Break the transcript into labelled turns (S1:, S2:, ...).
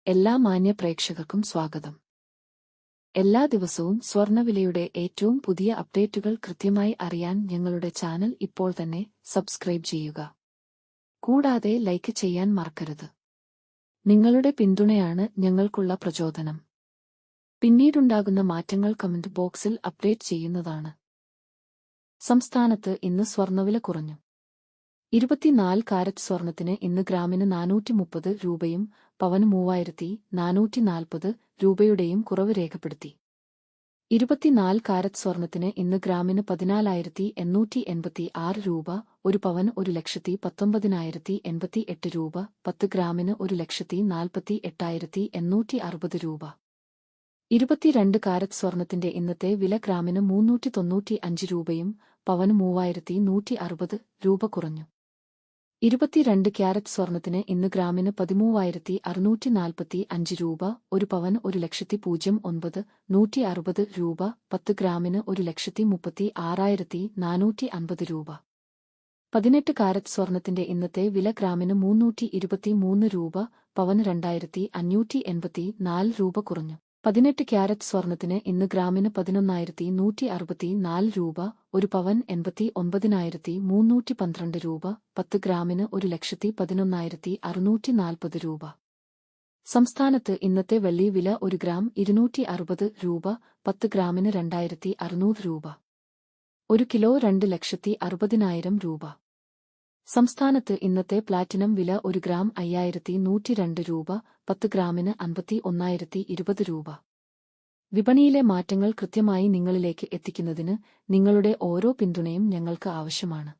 S1: എല്ലാ മാന്യ പ്രേക്ഷകർക്കും സ്വാഗതം. എല്ലാ ദിവസവും സ്വർണ്ണവിലയുടെ ഏറ്റവും പുതിയ അപ്ഡേറ്റുകൾ കൃത്യമായി അറിയാൻ ഞങ്ങളുടെ ചാനൽ ഇപ്പോൾ തന്നെ സബ്സ്ക്രൈബ് ചെയ്യുക. കൂടാതെ ലൈക്ക് ചെയ്യാൻ മറക്കരുത്. നിങ്ങളുടെ പിന്തുണയാണ് ഞങ്ങൾക്കുള്ള പ്രചോദനം. പിന്നീടുണ്ടാകുന്ന മാറ്റങ്ങൾ കമന്റ് ബോക്സിൽ അപ്ഡേറ്റ് ചെയ്യുന്നതാണ്. സംസ്ഥാനത്ത് ഇന്ന് സ്വർണ്ണവില കുറഞ്ഞു. 24 കാരറ്റ് സ്വർണത്തിന് ഇന്ന് ഗ്രാമിന് 430 രൂപയും പവന് 3440 രൂപയുടെയും കുറവ് രേഖപ്പെടുത്തി. 24 കാരറ്റ് സ്വർണത്തിന് ഇന്ന് ഗ്രാമിന് 14,886 രൂപ, ഒരു പവന് 1,19,088 രൂപ, 10 ഗ്രാമിന് 1,48,860 രൂപ. 22 കാരറ്റ് സ്വർണത്തിന്റെ ഇന്നത്തെ വില ഗ്രാമിന് 395 രൂപയും പവന് 3,160 രൂപ കുറഞ്ഞു. 22 ക്യാരറ്റ് സ്വർണത്തിന് ഇന്ന് ഗ്രാമിന് 13,645 രൂപ, ഒരു പവന് 1,09,160 രൂപ, 10 ഗ്രാമിന് 1,36,450 രൂപ. 18 കാരറ്റ് സ്വർണത്തിന്റെ ഇന്നത്തെ വില ഗ്രാമിന് 323 രൂപ, പവന് 2,584 രൂപ കുറഞ്ഞു. 18 ക്യാരറ്റ് സ്വർണത്തിന് ഇന്ന് ഗ്രാമിന് 11,164 രൂപ, ഒരു പവൻ 89,312 രൂപ, 10 ഗ്രാമിന് 1,11,640 രൂപ. സംസ്ഥാനത്ത് ഇന്നത്തെ വെള്ളി വില 1 ഗ്രാം 260 രൂപ, 10 ഗ്രാമിന് 2,600 രൂപ. 1 കിലോ 2,60,000 രൂപ. സംസ്ഥാനത്ത് ഇന്നത്തെ പ്ലാറ്റിനം വില 1 ഗ്രാം 5,102 രൂപ, 10 ഗ്രാമിന് 51,020 രൂപ. വിപണിയിലെ മാറ്റങ്ങൾ കൃത്യമായി നിങ്ങളിലേക്ക് എത്തിക്കുന്നതിന് നിങ്ങളുടെ ഓരോ പിന്തുണയും ഞങ്ങൾക്ക് ആവശ്യമാണ്.